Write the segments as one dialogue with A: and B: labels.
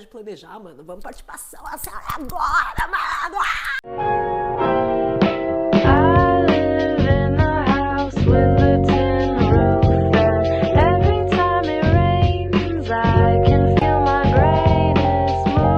A: de planejar, mano. Vamos partir pra ação assim, agora, mano!
B: I live in a house with a tin roof, and every time it rains, I can feel my brain is moving.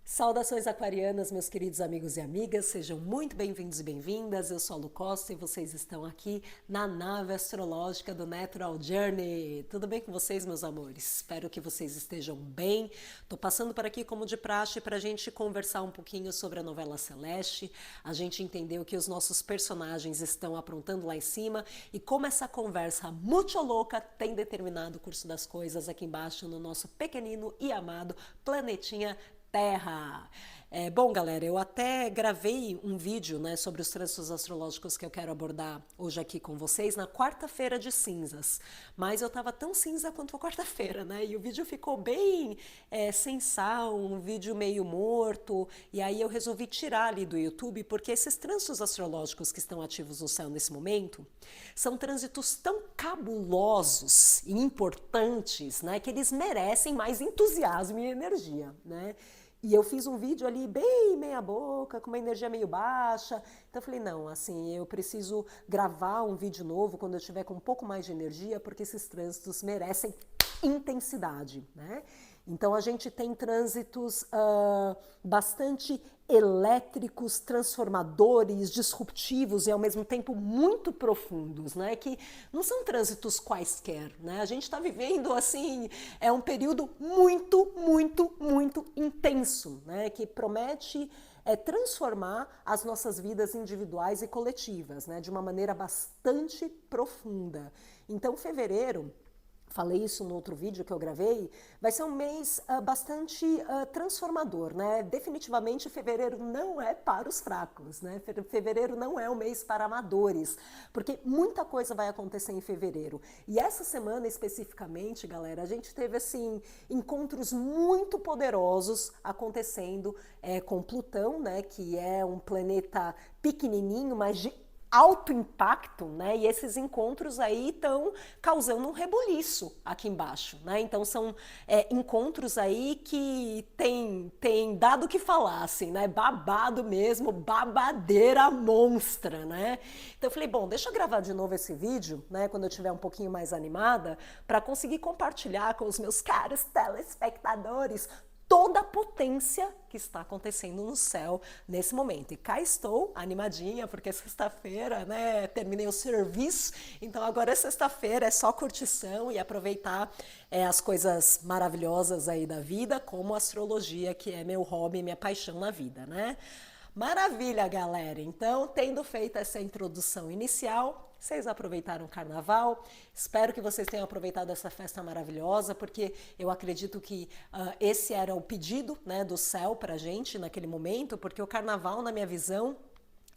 A: Saudações aquarianas, meus queridos amigos e amigas, sejam muito bem-vindos e bem-vindas. Eu sou a Lu Costa e vocês estão aqui na nave astrológica do Natural Journey. Tudo bem com vocês, meus amores? Espero que vocês estejam bem. Tô passando por aqui como de praxe para a gente conversar um pouquinho sobre a novela Celeste, a gente entender o que os nossos personagens estão aprontando lá em cima e como essa conversa muito louca tem determinado o curso das coisas aqui embaixo no nosso pequenino e amado planetinha Terra. Bom, galera, eu até gravei um vídeo, né, sobre os trânsitos astrológicos que eu quero abordar hoje aqui com vocês na quarta-feira de cinzas, mas eu tava tão cinza quanto a quarta-feira, né, e o vídeo ficou bem sem sal, um vídeo meio morto, e aí eu resolvi tirar ali do YouTube, porque esses trânsitos astrológicos que estão ativos no céu nesse momento são trânsitos tão cabulosos e importantes, né, que eles merecem mais entusiasmo e energia, né. E eu fiz um vídeo ali bem meia boca, com uma energia meio baixa. Então eu falei, não, assim, eu preciso gravar um vídeo novo quando eu estiver com um pouco mais de energia, porque esses trânsitos merecem intensidade, né? Então a gente tem trânsitos bastante elétricos, transformadores, disruptivos e ao mesmo tempo muito profundos, né? Que não são trânsitos quaisquer, né? A gente está vivendo assim, um período muito intenso, né? Que promete transformar as nossas vidas individuais e coletivas, né? De uma maneira bastante profunda. Então, fevereiro, falei isso no outro vídeo que eu gravei, vai ser um mês bastante transformador, né? Definitivamente fevereiro não é para os fracos, né? Fevereiro não é um mês para amadores, porque muita coisa vai acontecer em fevereiro. E essa semana especificamente, galera, a gente teve assim encontros muito poderosos acontecendo com Plutão, né? Que é um planeta pequenininho, mas de alto impacto, né? E esses encontros aí estão causando um rebuliço aqui embaixo, né? Então são encontros aí que tem dado o que falar, assim, né? Babado mesmo, babadeira monstra, né? Então eu falei, bom, deixa eu gravar de novo esse vídeo, né? Quando eu estiver um pouquinho mais animada, para conseguir compartilhar com os meus caros telespectadores toda a potência que está acontecendo no céu nesse momento. E cá estou, animadinha, porque é sexta-feira, né? Terminei o serviço, então agora é sexta-feira, é só curtição e aproveitar as coisas maravilhosas aí da vida, como a astrologia, que é meu hobby, minha paixão na vida, né? Maravilha, galera! Então, tendo feito essa introdução inicial, vocês aproveitaram o carnaval? Espero que vocês tenham aproveitado essa festa maravilhosa, porque eu acredito que esse era o pedido, né, do céu pra gente naquele momento, porque o carnaval, na minha visão,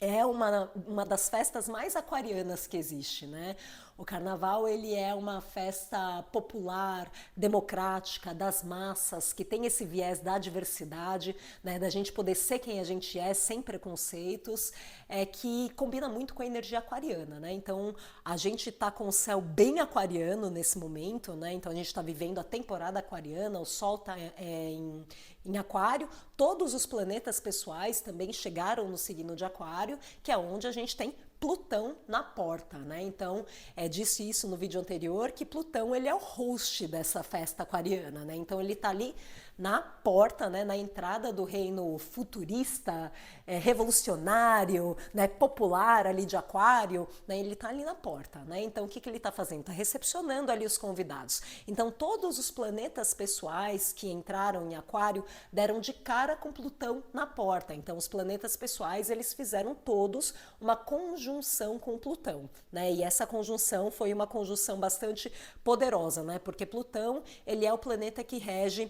A: é uma das festas mais aquarianas que existe, né? O carnaval, ele é uma festa popular, democrática, das massas, que tem esse viés da diversidade, né? Da gente poder ser quem a gente é, sem preconceitos, que combina muito com a energia aquariana, né? Então, a gente tá com o céu bem aquariano nesse momento, né? Então, a gente tá vivendo a temporada aquariana, o Sol tá em Aquário, todos os planetas pessoais também chegaram no signo de Aquário, que é onde a gente tem Plutão na porta, né? Então, disse isso no vídeo anterior, que Plutão, ele é o host dessa festa aquariana, né? Então, ele tá ali na porta, né, na entrada do reino futurista, revolucionário, né, popular ali de Aquário, né, ele está ali na porta, né? Então o que ele está fazendo? Está recepcionando ali os convidados. Então todos os planetas pessoais que entraram em Aquário deram de cara com Plutão na porta. Então os planetas pessoais, eles fizeram todos uma conjunção com Plutão, né? E essa conjunção foi uma conjunção bastante poderosa, né? Porque Plutão, ele é o planeta que rege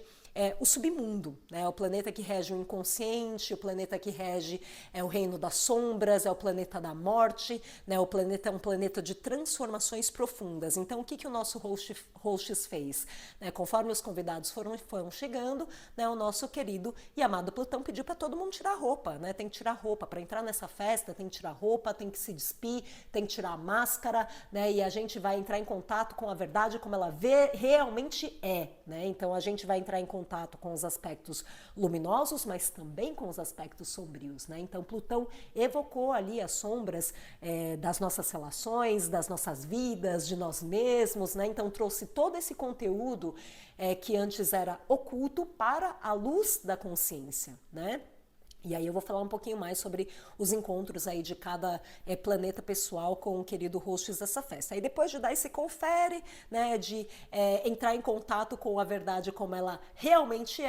A: o submundo, né? É o planeta que rege o inconsciente, o planeta que rege o reino das sombras, é o planeta da morte, né? O planeta é um planeta de transformações profundas. Então, o que o nosso hosts fez? Né? Conforme os convidados foram chegando, né? O nosso querido e amado Plutão pediu para todo mundo tirar roupa, né? Tem que tirar roupa para entrar nessa festa, tem que tirar roupa, tem que se despir, tem que tirar a máscara, né? E a gente vai entrar em contato com a verdade como ela realmente é, né? Então a gente vai entrar em contato com os aspectos luminosos, mas também com os aspectos sombrios, né? Então Plutão evocou ali as sombras das nossas relações, das nossas vidas, de nós mesmos, né? Então trouxe todo esse conteúdo que antes era oculto para a luz da consciência, né? E aí eu vou falar um pouquinho mais sobre os encontros aí de cada planeta pessoal com o querido hosts dessa festa. Aí depois de dar esse confere, né, de entrar em contato com a verdade como ela realmente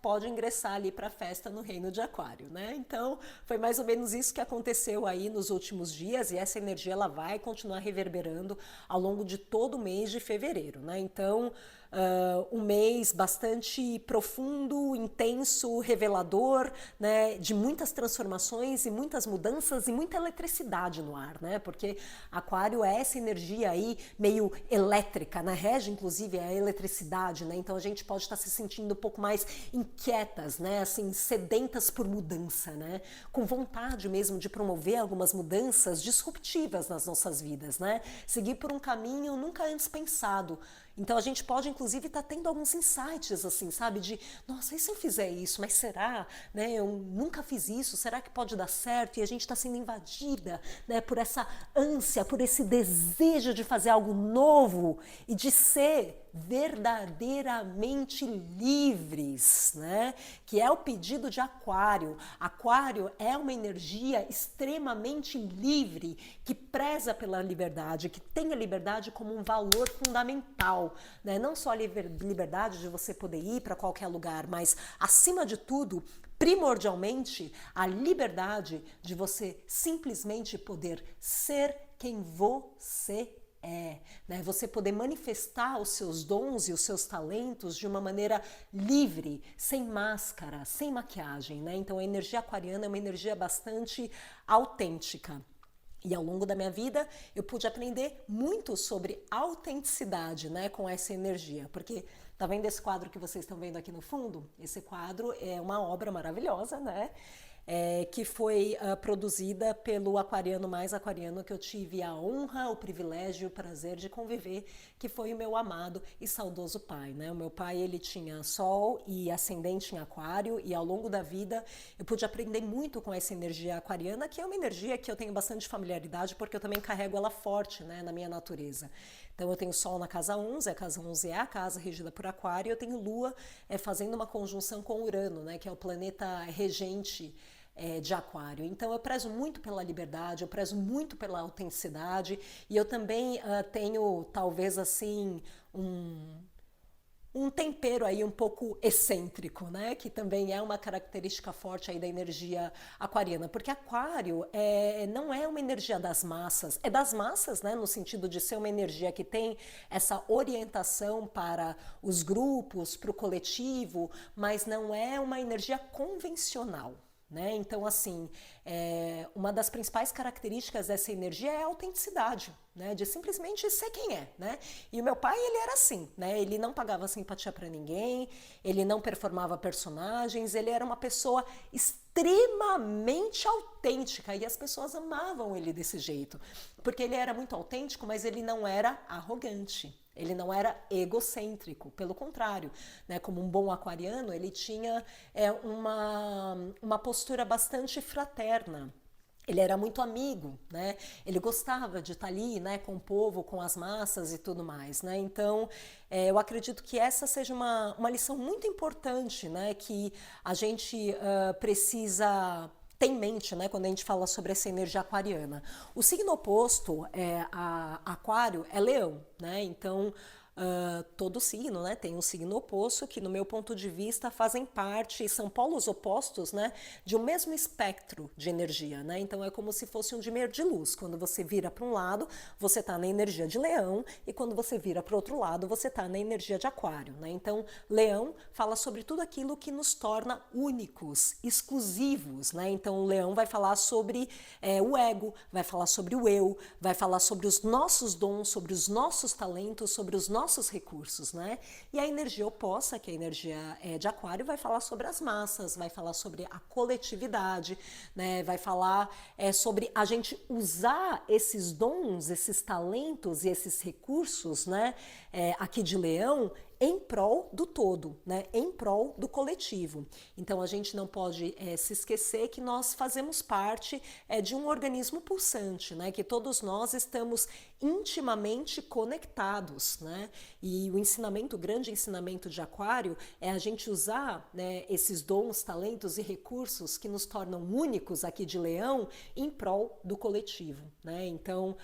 A: pode ingressar ali para a festa no reino de Aquário, né? Então, foi mais ou menos isso que aconteceu aí nos últimos dias e essa energia ela vai continuar reverberando ao longo de todo o mês de fevereiro, né? Então, um mês bastante profundo, intenso, revelador, né, de muitas transformações e muitas mudanças e muita eletricidade no ar, né, porque Aquário é essa energia aí meio elétrica, né, rege inclusive a eletricidade, né, então a gente pode estar se sentindo um pouco mais inquietas, né, assim, sedentas por mudança, né, com vontade mesmo de promover algumas mudanças disruptivas nas nossas vidas, né, seguir por um caminho nunca antes pensado. Então a gente pode inclusive estar tendo alguns insights assim, sabe, de nossa, e se eu fizer isso, mas será, né, eu nunca fiz isso, será que pode dar certo? E a gente está sendo invadida, né, por essa ânsia, por esse desejo de fazer algo novo e de ser verdadeiramente livres, né? Que é o pedido de Aquário. Aquário é uma energia extremamente livre, que preza pela liberdade, que tem a liberdade como um valor fundamental, né? Não só a liberdade de você poder ir para qualquer lugar, mas, acima de tudo, primordialmente, a liberdade de você simplesmente poder ser quem você né? Você poder manifestar os seus dons e os seus talentos de uma maneira livre, sem máscara, sem maquiagem, né? Então a energia aquariana é uma energia bastante autêntica. E ao longo da minha vida eu pude aprender muito sobre autenticidade, né, com essa energia, porque tá vendo esse quadro que vocês estão vendo aqui no fundo? Esse quadro é uma obra maravilhosa, né? Que foi produzida pelo aquariano mais aquariano que eu tive a honra, o privilégio e o prazer de conviver, que foi o meu amado e saudoso pai, né? O meu pai, ele tinha sol e ascendente em aquário, e ao longo da vida eu pude aprender muito com essa energia aquariana, que é uma energia que eu tenho bastante familiaridade, porque eu também carrego ela forte, né, na minha natureza. Então eu tenho Sol na casa 11, a casa 11 é a casa regida por Aquário, e eu tenho Lua fazendo uma conjunção com Urano, né, que é o planeta regente de Aquário. Então eu prezo muito pela liberdade, eu prezo muito pela autenticidade, e eu também tenho talvez assim um tempero aí um pouco excêntrico, né? Que também é uma característica forte aí da energia aquariana, porque Aquário não é uma energia das massas, é das massas, né? No sentido de ser uma energia que tem essa orientação para os grupos, para o coletivo, mas não é uma energia convencional. Né? Então, assim, uma das principais características dessa energia é a autenticidade, né? De simplesmente ser quem é, né? E o meu pai, ele era assim, né? Ele não pagava simpatia para ninguém, ele não performava personagens, ele era uma pessoa extremamente autêntica, e as pessoas amavam ele desse jeito, porque ele era muito autêntico, mas ele não era arrogante. Ele não era egocêntrico, pelo contrário, né? Como um bom aquariano, ele tinha uma postura bastante fraterna. Ele era muito amigo, né? Ele gostava de estar ali, né, com o povo, com as massas e tudo mais, né? Então, eu acredito que essa seja uma lição muito importante, né, que a gente precisa ter em mente, né, quando a gente fala sobre essa energia aquariana. O signo oposto a Aquário é Leão, né? Então, todo signo, né, tem um signo oposto que, no meu ponto de vista, fazem parte, são polos opostos, né, de um mesmo espectro de energia, né? Então é como se fosse um dimmer de luz. Quando você vira para um lado, você está na energia de Leão, e quando você vira para o outro lado, você está na energia de Aquário, né? Então, Leão fala sobre tudo aquilo que nos torna únicos, exclusivos, né? Então, o Leão vai falar sobre o ego, vai falar sobre o eu, vai falar sobre os nossos dons, sobre os nossos talentos, sobre os nossos recursos, né? E a energia oposta, que é a energia de Aquário, vai falar sobre as massas, vai falar sobre a coletividade, né? Vai falar sobre a gente usar esses dons, esses talentos e esses recursos, né? Aqui de Leão, em prol do todo, né? Em prol do coletivo. Então a gente não pode se esquecer que nós fazemos parte de um organismo pulsante, né? Que todos nós estamos intimamente conectados, né? E o grande ensinamento de Aquário é a gente usar, né, esses dons, talentos e recursos que nos tornam únicos aqui de Leão em prol do coletivo, né? Então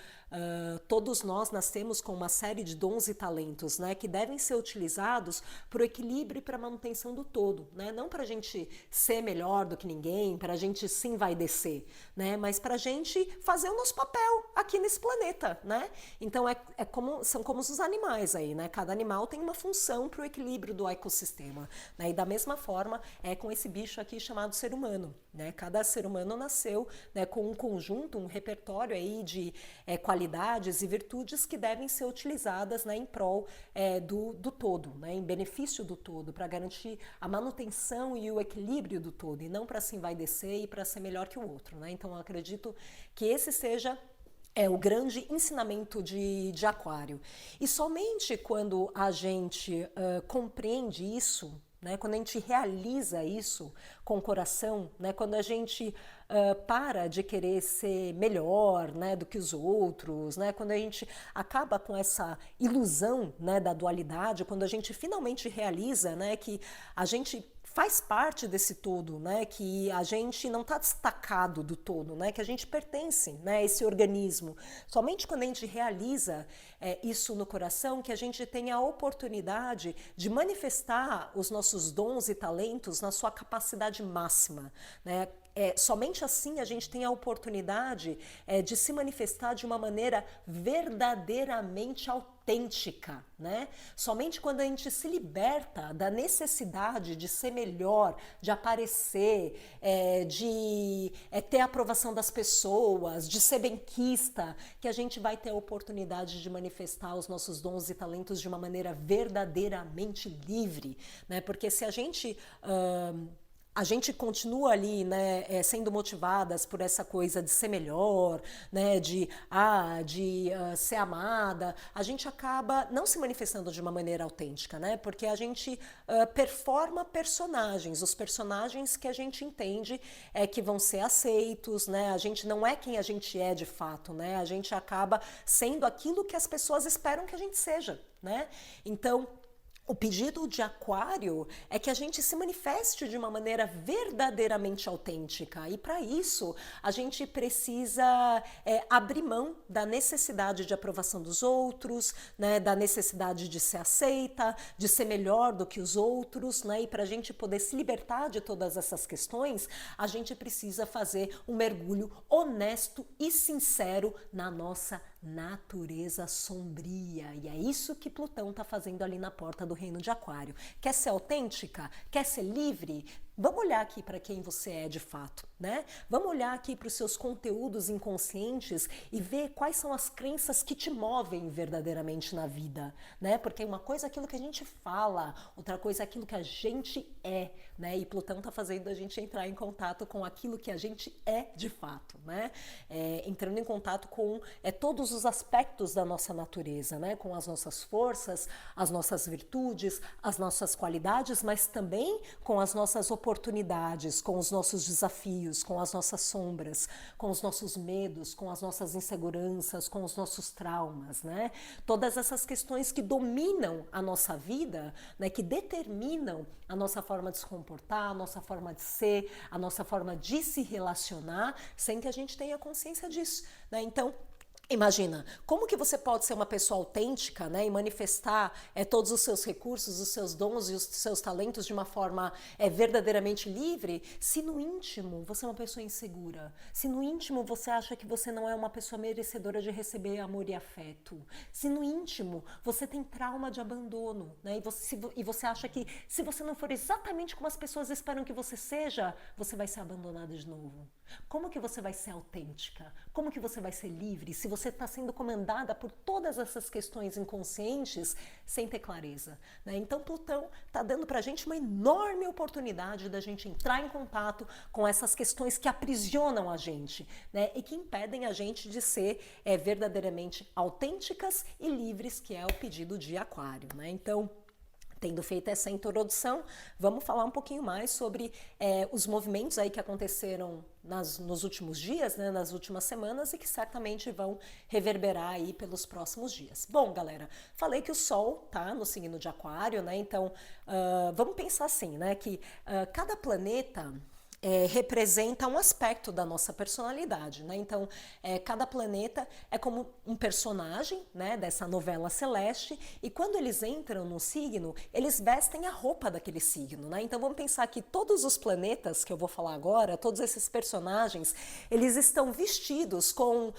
A: todos nós nascemos com uma série de dons e talentos, né, que devem ser utilizados para o equilíbrio e para a manutenção do todo, né? Não para a gente ser melhor do que ninguém, para a gente se envaidecer, né? Mas para a gente fazer o nosso papel aqui nesse planeta, né? Então são como os animais aí, né? Cada animal tem uma função para o equilíbrio do ecossistema, né? E da mesma forma é com esse bicho aqui chamado ser humano, né? Cada ser humano nasceu, né, com um conjunto, um repertório aí de qualidades e virtudes que devem ser utilizadas, né, em prol do todo, né, em benefício do todo, para garantir a manutenção e o equilíbrio do todo, e não para se envaidecer e para ser melhor que o outro, né? Então eu acredito que esse seja o grande ensinamento de Aquário. E somente quando a gente compreende isso, né, quando a gente realiza isso com o coração, né, quando a gente para de querer ser melhor, né, do que os outros, né, quando a gente acaba com essa ilusão, né, da dualidade, quando a gente finalmente realiza, né, que a gente faz parte desse todo, né, que a gente não está destacado do todo, né, que a gente pertence, né, a esse organismo. Somente quando a gente realiza isso no coração que a gente tem a oportunidade de manifestar os nossos dons e talentos na sua capacidade máxima, né? Somente assim a gente tem a oportunidade de se manifestar de uma maneira verdadeiramente autêntica, né? Somente quando a gente se liberta da necessidade de ser melhor, de aparecer, de ter a aprovação das pessoas, de ser benquista, que a gente vai ter a oportunidade de manifestar os nossos dons e talentos de uma maneira verdadeiramente livre, né? Porque se a gente continua ali, né, sendo motivadas por essa coisa de ser melhor, né, de ser amada, a gente acaba não se manifestando de uma maneira autêntica, né, porque a gente performa personagens, os personagens que a gente entende que vão ser aceitos, né, a gente não é quem a gente é de fato, né, a gente acaba sendo aquilo que as pessoas esperam que a gente seja, né, então o pedido de Aquário é que a gente se manifeste de uma maneira verdadeiramente autêntica, e para isso a gente precisa abrir mão da necessidade de aprovação dos outros, né, da necessidade de ser aceita, de ser melhor do que os outros, né, e para a gente poder se libertar de todas essas questões, a gente precisa fazer um mergulho honesto e sincero na nossa natureza sombria, e é isso que Plutão está fazendo ali na porta do reino de Aquário. Quer ser autêntica? Quer ser livre? Vamos olhar aqui para quem você é de fato, né? Vamos olhar aqui para os seus conteúdos inconscientes e ver quais são as crenças que te movem verdadeiramente na vida, né? Porque uma coisa é aquilo que a gente fala, outra coisa é aquilo que a gente é, né? E Plutão está fazendo a gente entrar em contato com aquilo que a gente é de fato, né? Entrando em contato com todos os aspectos da nossa natureza, né? Com as nossas forças, as nossas virtudes, as nossas qualidades, mas também com as nossas oportunidades, com os nossos desafios, com as nossas sombras, com os nossos medos, com as nossas inseguranças, com os nossos traumas, né? Todas essas questões que dominam a nossa vida, né? Que determinam a nossa forma de se comportar, a nossa forma de ser, a nossa forma de se relacionar, sem que a gente tenha consciência disso, né? Então, Imagina, como que você pode ser uma pessoa autêntica, né, e manifestar todos os seus recursos, os seus dons e os seus talentos de uma forma verdadeiramente livre, se no íntimo você é uma pessoa insegura, se no íntimo você acha que você não é uma pessoa merecedora de receber amor e afeto, se no íntimo você tem trauma de abandono, né, e você acha que se você não for exatamente como as pessoas esperam que você seja, você vai ser abandonada de novo. Como que você vai ser autêntica? Como que você vai ser livre se você está sendo comandada por todas essas questões inconscientes sem ter clareza, né? Então Plutão está dando para a gente uma enorme oportunidade da gente entrar em contato com essas questões que aprisionam a gente, né? E que impedem a gente de ser verdadeiramente autênticas e livres, que é o pedido de Aquário, né? Então, tendo feito essa introdução, vamos falar um pouquinho mais sobre os movimentos aí que aconteceram nos últimos dias, né, nas últimas semanas, e que certamente vão reverberar aí pelos próximos dias. Bom, galera, falei que o Sol tá no signo de Aquário, né? Então, vamos pensar assim, né, que cada planeta representa um aspecto da nossa personalidade, né? Então, cada planeta é como um personagem, né, dessa novela celeste, e quando eles entram no signo, eles vestem a roupa daquele signo, né? Então, vamos pensar que todos os planetas que eu vou falar agora, todos esses personagens, eles estão vestidos com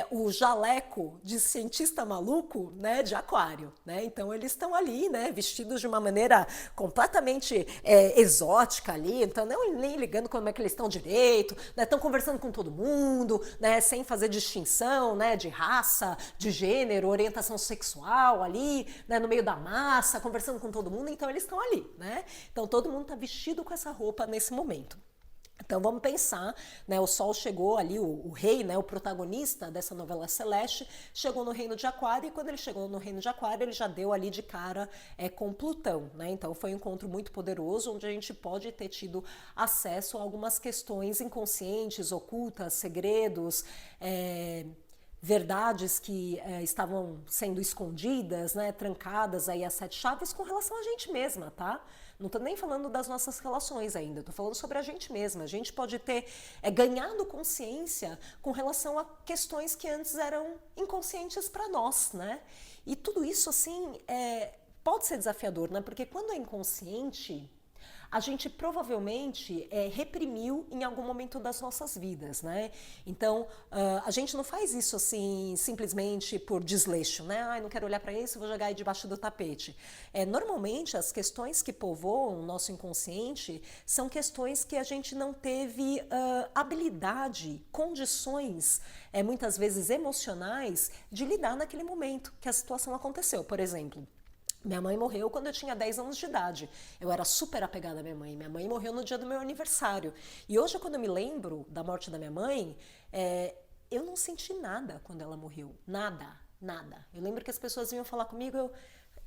A: o jaleco de cientista maluco, né, de Aquário, né? Então, eles estão ali, né, vestidos de uma maneira completamente exótica ali, então nem ligando como é que eles estão direito, né? Estão conversando com todo mundo, né? Sem fazer distinção, né? De raça, de gênero, orientação sexual ali, né? No meio da massa, conversando com todo mundo, então eles estão ali, né? Então todo mundo está vestido com essa roupa nesse momento. Então vamos pensar, né, o Sol chegou ali, o rei, né, o protagonista dessa novela celeste, chegou no reino de Aquário, e quando ele chegou no reino de Aquário, ele já deu ali de cara com Plutão, né? Então foi um encontro muito poderoso, onde a gente pode ter tido acesso a algumas questões inconscientes, ocultas, segredos, verdades que estavam sendo escondidas, né, trancadas aí a 7 chaves com relação a gente mesma, tá? Não estou nem falando das nossas relações ainda, estou falando sobre a gente mesma. A gente pode ter ganhado consciência com relação a questões que antes eram inconscientes para nós, né? E tudo isso, assim, pode ser desafiador, né? Porque quando é inconsciente, a gente provavelmente reprimiu em algum momento das nossas vidas, né? Então, a gente não faz isso assim simplesmente por desleixo, né? Ai, não quero olhar para isso, vou jogar aí debaixo do tapete. Normalmente, as questões que povoam o nosso inconsciente são questões que a gente não teve habilidade, condições, muitas vezes emocionais, de lidar naquele momento que a situação aconteceu. Por exemplo, minha mãe morreu quando eu tinha 10 anos de idade. Eu era super apegada à minha mãe. Minha mãe morreu no dia do meu aniversário. E hoje, quando eu me lembro da morte da minha mãe, eu não senti nada quando ela morreu. Nada, nada. Eu lembro que as pessoas vinham falar comigo,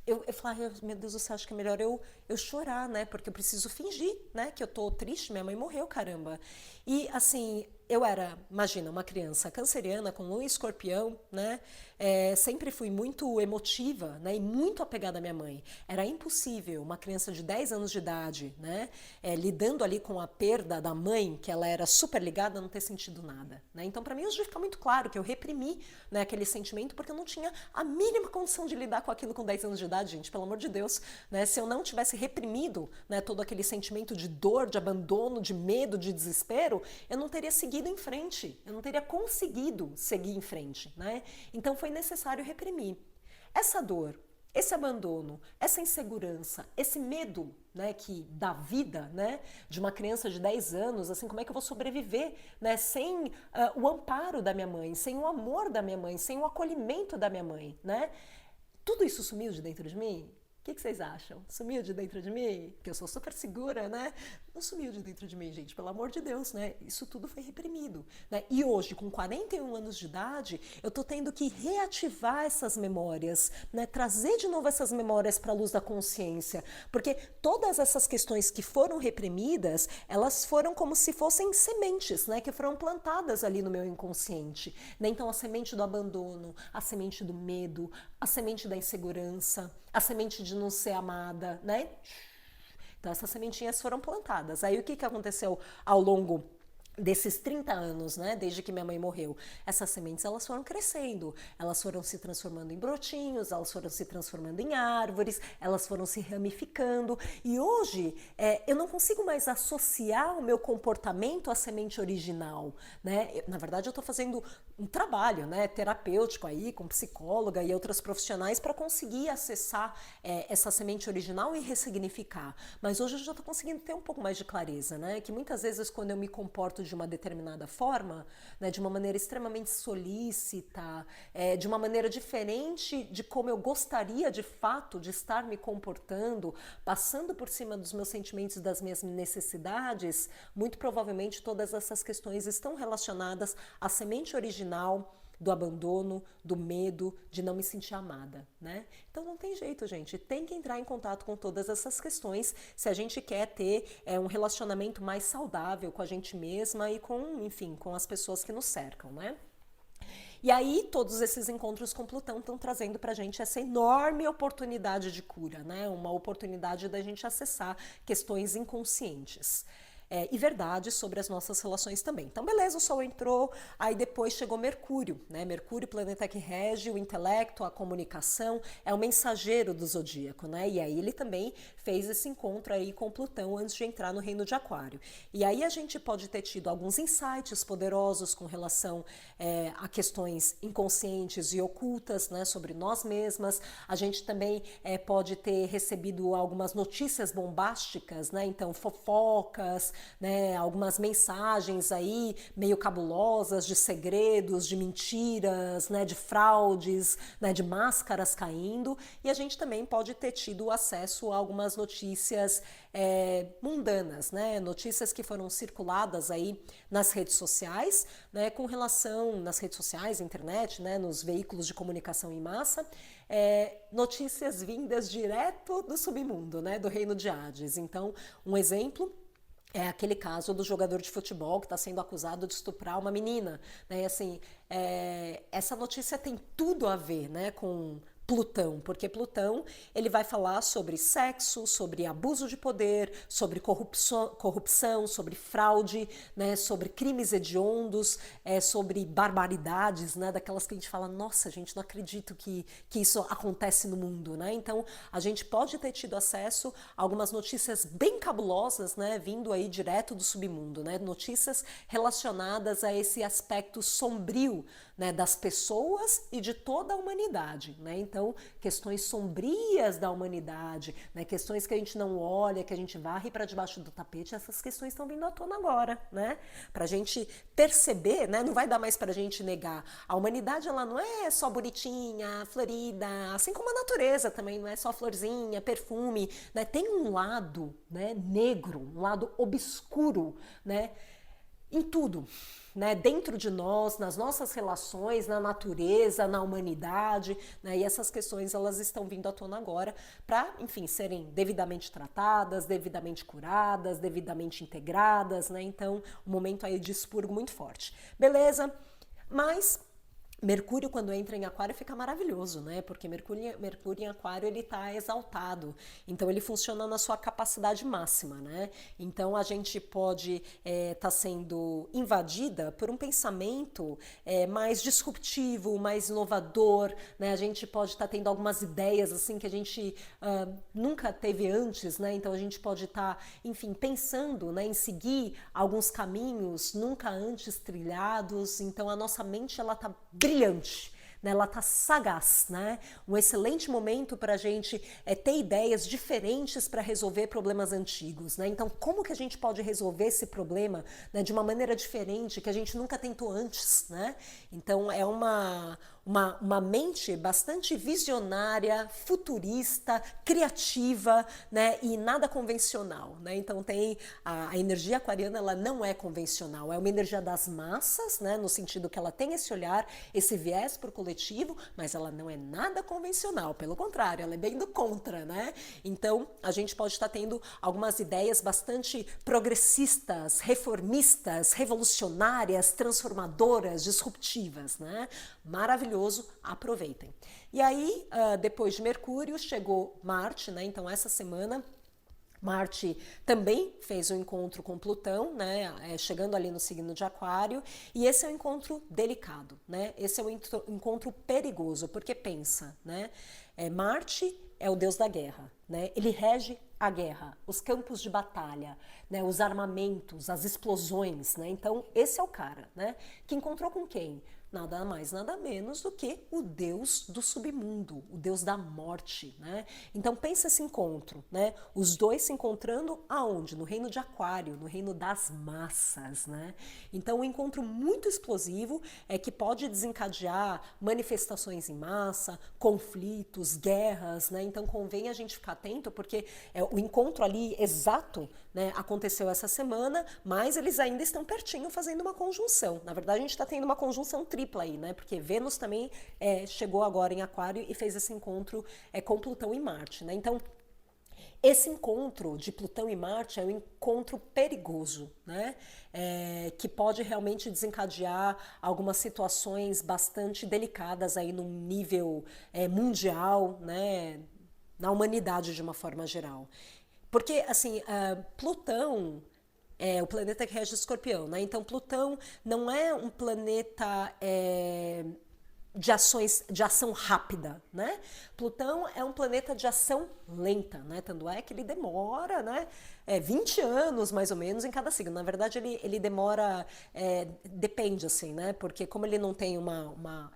A: eu falava, meu Deus do céu, acho que é melhor eu chorar, né? Porque eu preciso fingir, né? Que eu tô triste, minha mãe morreu, caramba. E, assim, eu era, imagina, uma criança canceriana com um escorpião, né? Sempre fui muito emotiva, né? E muito apegada à minha mãe. Era impossível uma criança de 10 anos de idade, né? Lidando ali com a perda da mãe, que ela era super ligada, não ter sentido nada, né? Então, para mim, hoje fica muito claro que eu reprimi, né, aquele sentimento porque eu não tinha a mínima condição de lidar com aquilo com 10 anos de idade, gente, pelo amor de Deus, né? Se eu não tivesse reprimido, né, todo aquele sentimento de dor, de abandono, de medo, de desespero, eu não teria seguido em frente, eu não teria conseguido seguir em frente, né? Então foi necessário reprimir. Essa dor, esse abandono, essa insegurança, esse medo, né, da vida, né, de uma criança de 10 anos, assim, como é que eu vou sobreviver, né, sem o amparo da minha mãe, sem o amor da minha mãe, sem o acolhimento da minha mãe, né? Tudo isso sumiu de dentro de mim? O que vocês acham? Sumiu de dentro de mim? Porque eu sou super segura, né? Não sumiu de dentro de mim, gente, pelo amor de Deus, né? Isso tudo foi reprimido, né? E hoje, com 41 anos de idade, eu tô tendo que reativar essas memórias, né? Trazer de novo essas memórias para a luz da consciência, porque todas essas questões que foram reprimidas, elas foram como se fossem sementes, né? Que foram plantadas ali no meu inconsciente, né? Então, a semente do abandono, a semente do medo, a semente da insegurança, a semente de não ser amada, né? Então essas sementinhas foram plantadas. Aí o que aconteceu ao longo desses 30 anos, né, desde que minha mãe morreu, essas sementes elas foram crescendo, elas foram se transformando em brotinhos, elas foram se transformando em árvores, elas foram se ramificando e hoje eu não consigo mais associar o meu comportamento à semente original, né? Na verdade eu estou fazendo um trabalho, né, terapêutico aí com psicóloga e outras profissionais para conseguir acessar essa semente original e ressignificar, mas hoje eu já estou conseguindo ter um pouco mais de clareza, né, que muitas vezes quando eu me comporto de uma determinada forma, né, de uma maneira extremamente solícita, de uma maneira diferente de como eu gostaria de fato de estar me comportando, passando por cima dos meus sentimentos e das minhas necessidades, muito provavelmente todas essas questões estão relacionadas à semente original do abandono, do medo, de não me sentir amada, né? Então não tem jeito, gente, tem que entrar em contato com todas essas questões se a gente quer ter um relacionamento mais saudável com a gente mesma e com, enfim, com as pessoas que nos cercam, né? E aí, todos esses encontros com Plutão estão trazendo pra gente essa enorme oportunidade de cura, né? Uma oportunidade da gente acessar questões inconscientes. E verdades sobre as nossas relações também. Então, beleza, o Sol entrou, aí depois chegou Mercúrio, né? Mercúrio, planeta que rege o intelecto, a comunicação, é o mensageiro do zodíaco, né? E aí ele também fez esse encontro aí com Plutão antes de entrar no reino de Aquário. E aí a gente pode ter tido alguns insights poderosos com relação a questões inconscientes e ocultas, né? Sobre nós mesmas. A gente também pode ter recebido algumas notícias bombásticas, né? Então, fofocas, né, algumas mensagens aí meio cabulosas de segredos, de mentiras, né, de fraudes, né, de máscaras caindo, e a gente também pode ter tido acesso a algumas notícias mundanas, né, notícias que foram circuladas aí nas redes sociais, né, com relação nas redes sociais, internet, né, nos veículos de comunicação em massa, notícias vindas direto do submundo, né, do reino de Hades. Então, um exemplo é aquele caso do jogador de futebol que está sendo acusado de estuprar uma menina, né? E assim, essa notícia tem tudo a ver, né, com Plutão, porque Plutão ele vai falar sobre sexo, sobre abuso de poder, sobre corrupção, sobre fraude, né, sobre crimes hediondos, sobre barbaridades, né, daquelas que a gente fala, nossa, gente, não acredito que isso acontece no mundo, né? Então a gente pode ter tido acesso a algumas notícias bem cabulosas, né, vindo aí direto do submundo, né, notícias relacionadas a esse aspecto sombrio, né, das pessoas e de toda a humanidade, né? Então, questões sombrias da humanidade, né, questões que a gente não olha, que a gente varre para debaixo do tapete, essas questões estão vindo à tona agora, né? Para a gente perceber, né, não vai dar mais para a gente negar. A humanidade, ela não é só bonitinha, florida, assim como a natureza também não é só florzinha, perfume, né? Tem um lado, né, negro, um lado obscuro, né, em tudo, né, dentro de nós, nas nossas relações, na natureza, na humanidade, né, e essas questões elas estão vindo à tona agora para, enfim, serem devidamente tratadas, devidamente curadas, devidamente integradas, né, então um momento aí de expurgo muito forte. Beleza? Mas Mercúrio, quando entra em Aquário, fica maravilhoso, né? Porque Mercúrio em Aquário, ele tá exaltado. Então, ele funciona na sua capacidade máxima, né? Então, a gente pode tá sendo invadida por um pensamento mais disruptivo, mais inovador, né? A gente pode estar tendo algumas ideias, assim, que a gente nunca teve antes, né? Então, a gente pode estar, enfim, pensando, né, em seguir alguns caminhos nunca antes trilhados. Então, a nossa mente, ela tá brilhante, né? Ela tá sagaz, né? Um excelente momento para a gente ter ideias diferentes para resolver problemas antigos, né? Então, como que a gente pode resolver esse problema, né, de uma maneira diferente que a gente nunca tentou antes, né? Então, é uma mente bastante visionária, futurista, criativa, né, e nada convencional, né? Então tem a energia aquariana, ela não é convencional, é uma energia das massas, né, no sentido que ela tem esse olhar, esse viés para o coletivo, mas ela não é nada convencional, pelo contrário, ela é bem do contra, né? Então a gente pode estar tendo algumas ideias bastante progressistas, reformistas, revolucionárias, transformadoras, disruptivas, né? Maravilhoso, aproveitem. E aí, depois de Mercúrio, chegou Marte, né? Então essa semana Marte também fez um encontro com Plutão, né, chegando ali no signo de Aquário, e esse é um encontro delicado, né? Esse é um encontro perigoso, porque pensa, né? Marte é o deus da guerra, né? Ele rege a guerra, os campos de batalha, né, os armamentos, as explosões, né? Então, esse é o cara, né? Que encontrou com quem? Nada mais, nada menos do que o deus do submundo, o deus da morte, né? Então pensa esse encontro, né? Os dois se encontrando aonde? No reino de Aquário, no reino das massas, né? Então um encontro muito explosivo que pode desencadear manifestações em massa, conflitos, guerras, né? Então convém a gente ficar atento porque o encontro ali exato, né, aconteceu essa semana, mas eles ainda estão pertinho fazendo uma conjunção. Na verdade a gente está tendo uma conjunção tripla aí, né? Porque Vênus também chegou agora em Aquário e fez esse encontro com Plutão e Marte, né? Então, esse encontro de Plutão e Marte é um encontro perigoso, né? Que pode realmente desencadear algumas situações bastante delicadas aí num nível mundial, né? Na humanidade de uma forma geral. Porque, assim, Plutão é o planeta que rege Escorpião, né? Então, Plutão não é um planeta de ação rápida, né? Plutão é um planeta de ação lenta, né? Tanto é que ele demora, né? 20 anos, mais ou menos, em cada signo. Na verdade, ele demora, depende, assim, né? Porque como ele não tem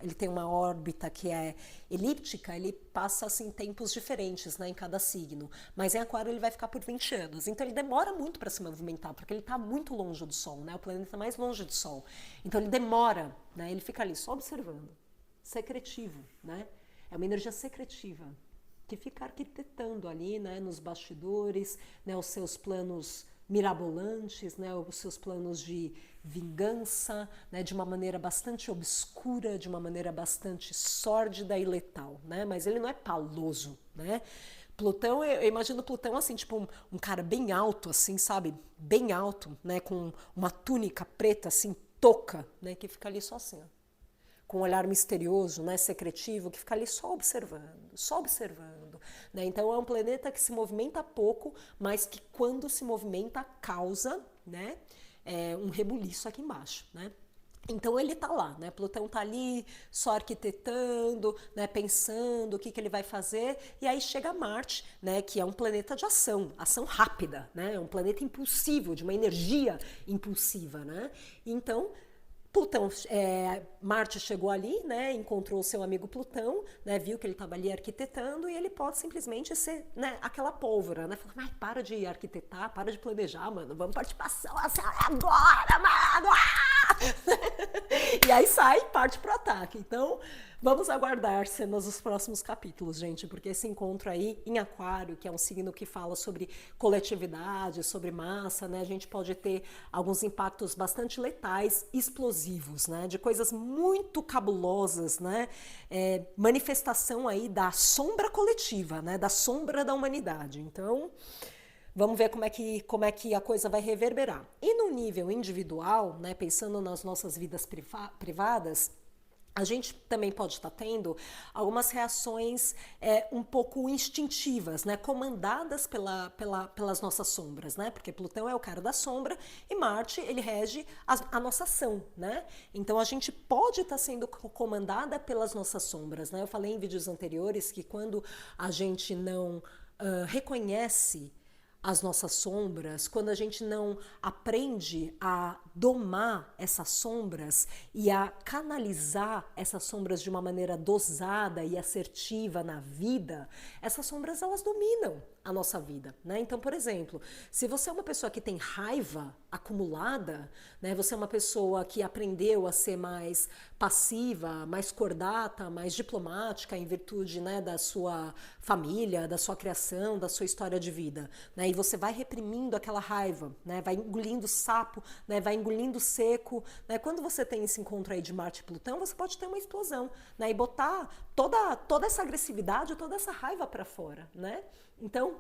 A: ele tem uma órbita que é elíptica, ele passa, assim, tempos diferentes, né? Em cada signo. Mas em Aquário ele vai ficar por 20 anos. Então ele demora muito para se movimentar, porque ele está muito longe do Sol, né? O planeta mais longe do Sol. Então ele demora, né? Ele fica ali só observando. Secretivo, né? É uma energia secretiva que fica arquitetando ali, né, nos bastidores, né, os seus planos mirabolantes, né, os seus planos de vingança, né, de uma maneira bastante obscura, de uma maneira bastante sórdida e letal, né? Mas ele não é paloso, né? Plutão, eu imagino Plutão assim, tipo um cara bem alto, assim, sabe? Bem alto, né, com uma túnica preta, assim, touca, né, que fica ali só assim, ó, com um olhar misterioso, né, secretivo, que fica ali só observando, né? Então é um planeta que se movimenta pouco, mas que quando se movimenta causa, né, um rebuliço aqui embaixo, né? Então ele tá lá, né? Plutão tá ali só arquitetando, né, pensando o que ele vai fazer, e aí chega Marte, né, que é um planeta de ação rápida, né? É um planeta impulsivo, de uma energia impulsiva, né? Então Plutão, Marte chegou ali, né, encontrou o seu amigo Plutão, né, viu que ele estava ali arquitetando e ele pode simplesmente ser, né, aquela pólvora, né, falar, para de arquitetar, para de planejar, mano, vamos partir pra ação agora, mano! E aí sai e parte pro ataque. Então, vamos aguardar cenas dos próximos capítulos, gente, porque esse encontro aí em Aquário, que é um signo que fala sobre coletividade, sobre massa, né, a gente pode ter alguns impactos bastante letais, explosivos, né, de coisas muito cabulosas, né, manifestação aí da sombra coletiva, né, da sombra da humanidade. Então, vamos ver como é que a coisa vai reverberar. E no nível individual, né, pensando nas nossas vidas privadas, a gente também pode estar tendo algumas reações um pouco instintivas, né, comandadas pelas nossas sombras, né, porque Plutão é o cara da sombra e Marte, ele rege a nossa ação, né, então a gente pode estar sendo comandada pelas nossas sombras, né, eu falei em vídeos anteriores que quando a gente não reconhece as nossas sombras, quando a gente não aprende a domar essas sombras e a canalizar essas sombras de uma maneira dosada e assertiva na vida, essas sombras elas dominam a nossa vida, né? Então, por exemplo, se você é uma pessoa que tem raiva acumulada, né? Você é uma pessoa que aprendeu a ser mais passiva, mais cordata, mais diplomática em virtude, né, da sua família, da sua criação, da sua história de vida, né? E você vai reprimindo aquela raiva, né? Vai engolindo sapo, né? Vai engolindo seco, né? Quando você tem esse encontro aí de Marte e Plutão, você pode ter uma explosão, né? E botar toda essa agressividade, toda essa raiva para fora, né? Então,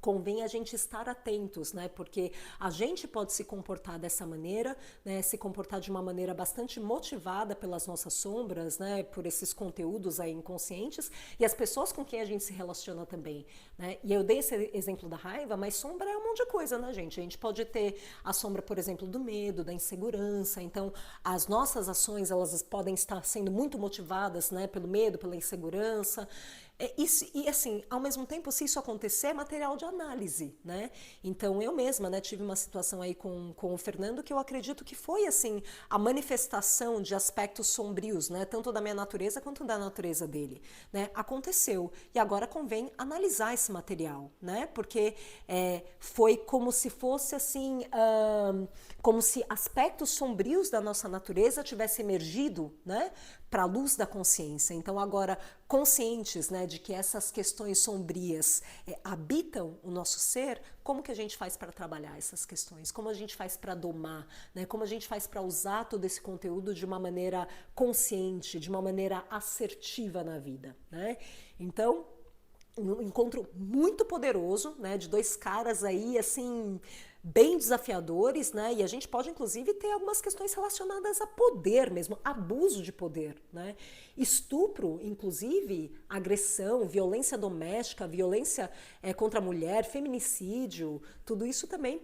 A: convém a gente estar atentos, né? Porque a gente pode se comportar dessa maneira, né? Se comportar de uma maneira bastante motivada pelas nossas sombras, né? Por esses conteúdos aí inconscientes, e as pessoas com quem a gente se relaciona também, né? E eu dei esse exemplo da raiva, mas sombra é um monte de coisa, né, gente? A gente pode ter a sombra, por exemplo, do medo, da insegurança. Então, as nossas ações, elas podem estar sendo muito motivadas, né? Pelo medo, pela insegurança. E assim, ao mesmo tempo, se isso acontecer, é material de análise, né? Então, eu mesma, né, tive uma situação aí com o Fernando que eu acredito que foi, assim, a manifestação de aspectos sombrios, né? Tanto da minha natureza quanto da natureza dele, né? Aconteceu. E agora convém analisar esse material, né? Porque foi como se fosse, assim, como se aspectos sombrios da nossa natureza tivessem emergido, né? Para a luz da consciência. Então, agora, conscientes, né, de que essas questões sombrias habitam o nosso ser, como que a gente faz para trabalhar essas questões? Como a gente faz para domar? Né? Como a gente faz para usar todo esse conteúdo de uma maneira consciente, de uma maneira assertiva na vida? Né? Então, um encontro muito poderoso, né, de dois caras aí, assim, bem desafiadores, né, e a gente pode, inclusive, ter algumas questões relacionadas a poder mesmo, abuso de poder, né, estupro, inclusive, agressão, violência doméstica, violência contra a mulher, feminicídio, tudo isso também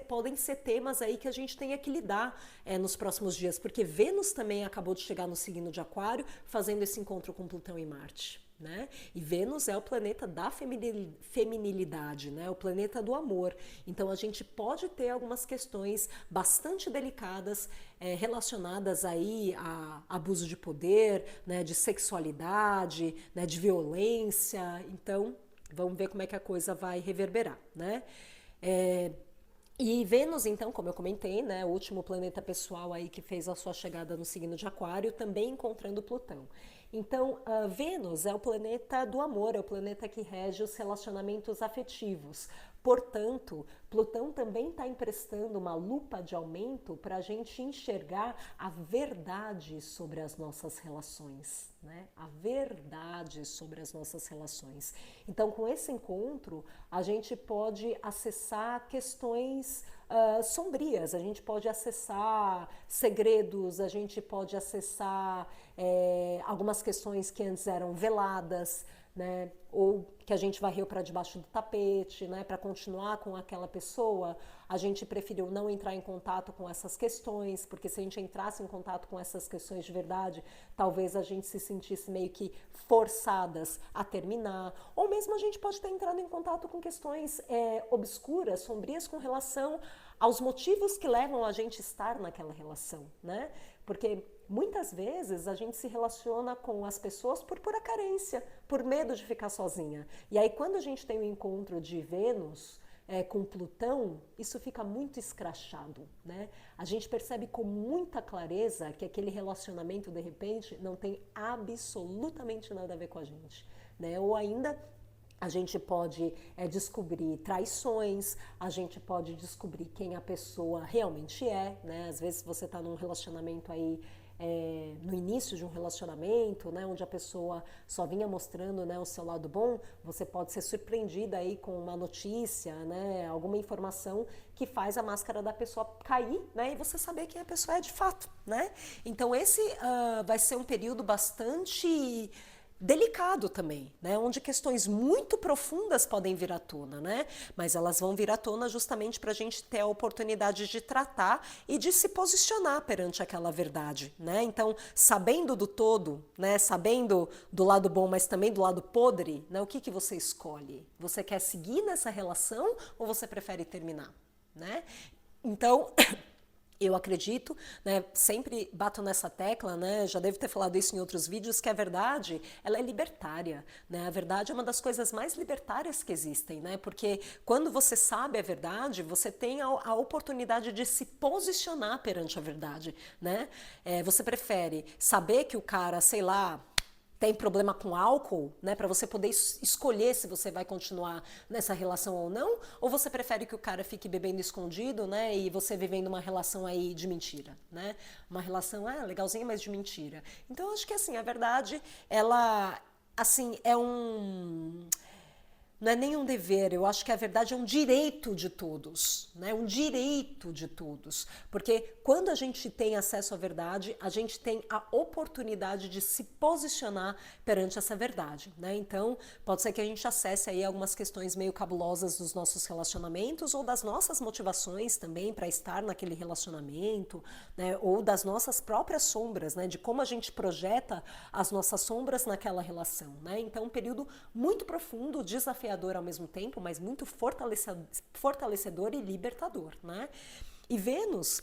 A: podem ser temas aí que a gente tenha que lidar nos próximos dias, porque Vênus também acabou de chegar no signo de Aquário, fazendo esse encontro com Plutão e Marte. Né? E Vênus é o planeta da feminilidade, né? O planeta do amor. Então a gente pode ter algumas questões bastante delicadas relacionadas aí a abuso de poder, né? De sexualidade, né? De violência. Então vamos ver como é que a coisa vai reverberar, né? E Vênus, então, como eu comentei, né, o último planeta pessoal aí que fez a sua chegada no signo de Aquário, também encontrando Plutão. Então, Vênus é o planeta do amor, é o planeta que rege os relacionamentos afetivos. Portanto, Plutão também está emprestando uma lupa de aumento para a gente enxergar a verdade sobre as nossas relações, né? A verdade sobre as nossas relações. Então, com esse encontro, a gente pode acessar questões sombrias, a gente pode acessar segredos, a gente pode acessar algumas questões que antes eram veladas, né? Ou que a gente varreu para debaixo do tapete, né? Para continuar com aquela pessoa, a gente preferiu não entrar em contato com essas questões, porque se a gente entrasse em contato com essas questões de verdade, talvez a gente se sentisse meio que forçadas a terminar, ou mesmo a gente pode ter entrado em contato com questões obscuras, sombrias com relação aos motivos que levam a gente a estar naquela relação, né? Porque muitas vezes a gente se relaciona com as pessoas por pura carência, por medo de ficar sozinha. E aí quando a gente tem o encontro de Vênus com Plutão, isso fica muito escrachado, né? A gente percebe com muita clareza que aquele relacionamento, de repente, não tem absolutamente nada a ver com a gente, né? Ou ainda a gente pode descobrir traições, a gente pode descobrir quem a pessoa realmente é, né? Às vezes você está num relacionamento aí, no início de um relacionamento, né, onde a pessoa só vinha mostrando, né, o seu lado bom, você pode ser surpreendida aí com uma notícia, né, alguma informação que faz a máscara da pessoa cair, né, e você saber quem a pessoa é de fato, né? Então esse vai ser um período bastante delicado também, né? Onde questões muito profundas podem vir à tona, né? Mas elas vão vir à tona justamente para a gente ter a oportunidade de tratar e de se posicionar perante aquela verdade, né? Então, sabendo do todo, né? Sabendo do lado bom, mas também do lado podre, né? O que você escolhe? Você quer seguir nessa relação ou você prefere terminar, né? Então eu acredito, né, sempre bato nessa tecla, né, já devo ter falado isso em outros vídeos, que a verdade, ela é libertária, né, a verdade é uma das coisas mais libertárias que existem, né, porque quando você sabe a verdade, você tem a oportunidade de se posicionar perante a verdade, né, você prefere saber que o cara, sei lá, tem problema com álcool, né, para você poder escolher se você vai continuar nessa relação ou não, ou você prefere que o cara fique bebendo escondido, né, e você vivendo uma relação aí de mentira, né, uma relação legalzinha, mas de mentira. Então eu acho que assim, a verdade, ela, assim, não é nem um dever, eu acho que a verdade é um direito de todos, né? Um direito de todos. Porque quando a gente tem acesso à verdade, a gente tem a oportunidade de se posicionar perante essa verdade, né? Então, pode ser que a gente acesse aí algumas questões meio cabulosas dos nossos relacionamentos ou das nossas motivações também para estar naquele relacionamento, né? Ou das nossas próprias sombras, né? De como a gente projeta as nossas sombras naquela relação, né? Então, um período muito profundo, desafiador ao mesmo tempo, mas muito fortalecedor e libertador, né? E Vênus,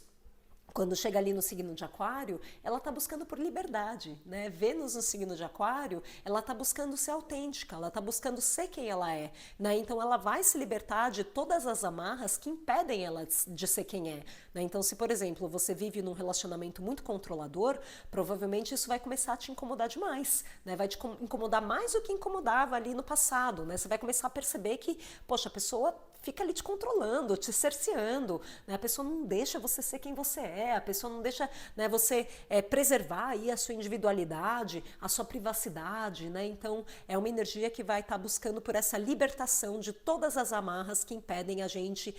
A: quando chega ali no signo de Aquário, ela está buscando por liberdade, né? Vênus no signo de Aquário, ela está buscando ser autêntica, ela está buscando ser quem ela é, né? Então ela vai se libertar de todas as amarras que impedem ela de ser quem é, né? Então, se por exemplo você vive num relacionamento muito controlador, provavelmente isso vai começar a te incomodar demais, né? Vai te incomodar mais do que incomodava ali no passado, né? Você vai começar a perceber que, poxa, a pessoa fica ali te controlando, te cerceando, né? A pessoa não deixa você ser quem você é, a pessoa não deixa, né, você preservar aí a sua individualidade, a sua privacidade, né? Então é uma energia que vai estar buscando por essa libertação de todas as amarras que impedem a gente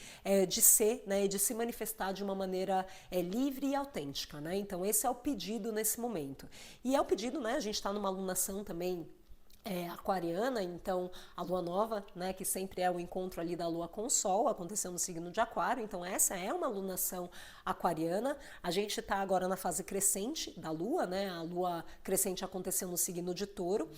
A: de ser, né, de se manifestar de uma maneira livre e autêntica, né? Então esse é o pedido nesse momento. E é o pedido, né? A gente está numa alunação também aquariana, então a lua nova, né, que sempre é o encontro ali da lua com o sol, aconteceu no signo de Aquário, então essa é uma lunação aquariana. A gente está agora na fase crescente da lua, né, a lua crescente aconteceu no signo de Touro,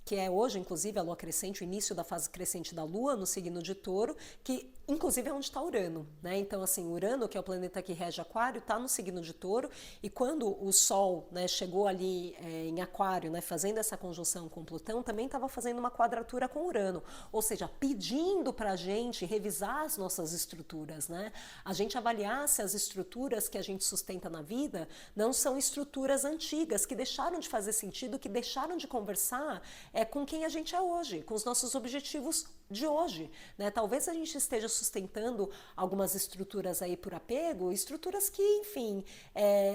A: que é hoje, inclusive, a lua crescente, o início da fase crescente da lua no signo de Touro, que inclusive é onde está Urano, né? Então, assim, Urano, que é o planeta que rege Aquário, está no signo de Touro, e quando o Sol, né, chegou ali em Aquário, né, fazendo essa conjunção com Plutão, também estava fazendo uma quadratura com Urano, ou seja, pedindo para a gente revisar as nossas estruturas, né? A gente avaliar se as estruturas que a gente sustenta na vida não são estruturas antigas, que deixaram de fazer sentido, que deixaram de conversar com quem a gente é hoje, com os nossos objetivos de hoje, né? Talvez a gente esteja sustentando algumas estruturas aí por apego, estruturas que, enfim,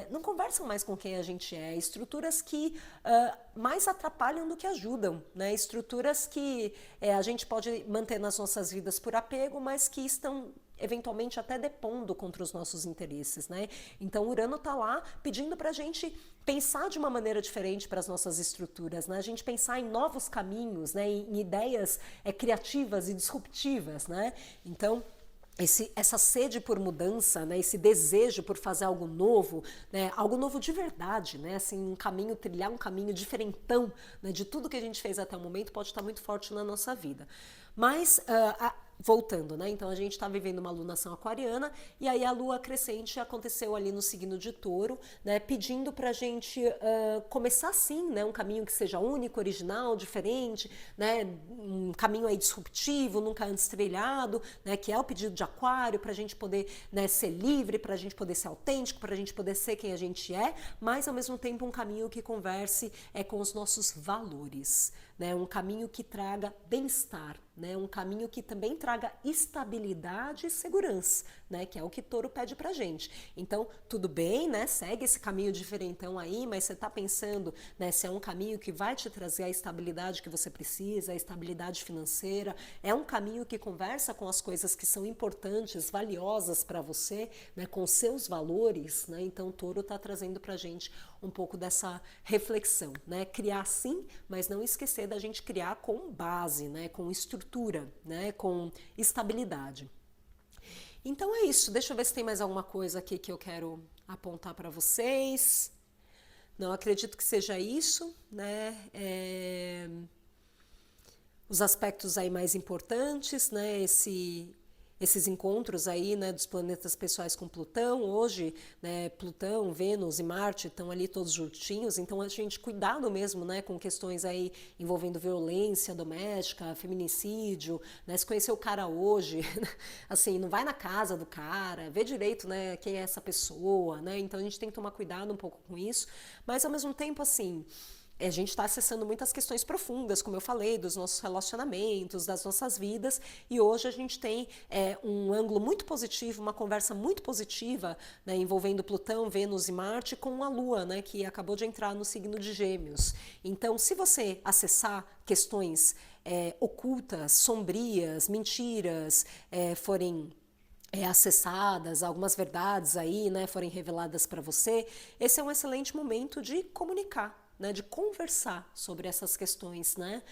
A: não conversam mais com quem a gente é, estruturas que mais atrapalham do que ajudam, né? Estruturas que a gente pode manter nas nossas vidas por apego, mas que estão eventualmente até depondo contra os nossos interesses, né? Então Urano está lá pedindo para a gente pensar de uma maneira diferente para as nossas estruturas, né? A gente pensar em novos caminhos, né? Em ideias criativas e disruptivas, né? Então essa sede por mudança, né, esse desejo por fazer algo novo, né, algo novo de verdade, né, assim, trilhar um caminho diferentão, né, de tudo que a gente fez até o momento pode estar muito forte na nossa vida. Mas voltando, né? Então a gente está vivendo uma lunação aquariana e aí a lua crescente aconteceu ali no signo de Touro, né? Pedindo para a gente começar sim, né? Um caminho que seja único, original, diferente, né? Um caminho aí disruptivo, nunca antes trilhado, né? Que é o pedido de Aquário para a gente poder, né, ser livre, para a gente poder ser autêntico, para a gente poder ser quem a gente é, mas ao mesmo tempo um caminho que converse com os nossos valores, né? Um caminho que traga bem-estar, né? Um caminho que também traga estabilidade e segurança, né? Que é o que Touro pede pra gente. Então, tudo bem, né? Segue esse caminho diferentão aí, mas você tá pensando, né, se é um caminho que vai te trazer a estabilidade que você precisa, a estabilidade financeira, é um caminho que conversa com as coisas que são importantes, valiosas para você, né, com seus valores, né? Então, Touro tá trazendo pra gente um pouco dessa reflexão, né? Criar sim, mas não esquecer da gente criar com base, né? Com estrutura, né? Com estabilidade. Então é isso, deixa eu ver se tem mais alguma coisa aqui que eu quero apontar para vocês. Não, acredito que seja isso, né? Os aspectos aí mais importantes, né? Esses encontros aí, né, dos planetas pessoais com Plutão. Hoje, né, Plutão, Vênus e Marte estão ali todos juntinhos, então a gente cuidado mesmo, né, com questões aí envolvendo violência doméstica, feminicídio, né, se conhecer o cara hoje, assim, não vai na casa do cara, vê direito, né, quem é essa pessoa, né, então a gente tem que tomar cuidado um pouco com isso, mas ao mesmo tempo, assim, a gente está acessando muitas questões profundas, como eu falei, dos nossos relacionamentos, das nossas vidas, e hoje a gente tem um ângulo muito positivo, uma conversa muito positiva, né, envolvendo Plutão, Vênus e Marte com a Lua, né, que acabou de entrar no signo de Gêmeos. Então, se você acessar questões ocultas, sombrias, mentiras forem acessadas, algumas verdades aí, né, forem reveladas para você, esse é um excelente momento de comunicar, né, de conversar sobre essas questões, né,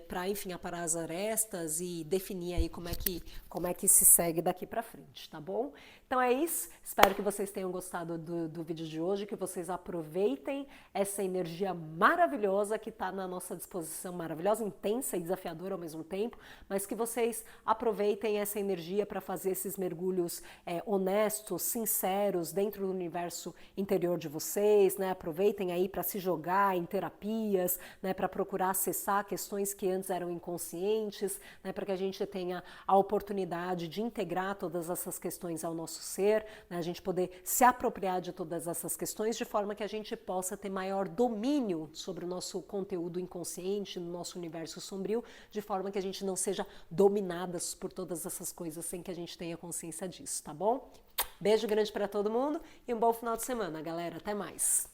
A: para, enfim, aparar as arestas e definir aí como é que se segue daqui para frente, tá bom? Então é isso, espero que vocês tenham gostado do vídeo de hoje, que vocês aproveitem essa energia maravilhosa que está na nossa disposição, maravilhosa, intensa e desafiadora ao mesmo tempo, mas que vocês aproveitem essa energia para fazer esses mergulhos honestos, sinceros, dentro do universo interior de vocês, né? Aproveitem aí para se jogar em terapias, né? Para procurar acessar questões que antes eram inconscientes, né? Para que a gente tenha a oportunidade de integrar todas essas questões ao nosso ser, né? A gente poder se apropriar de todas essas questões de forma que a gente possa ter maior domínio sobre o nosso conteúdo inconsciente, no nosso universo sombrio, de forma que a gente não seja dominadas por todas essas coisas sem que a gente tenha consciência disso, tá bom? Beijo grande para todo mundo e um bom final de semana, galera. Até mais!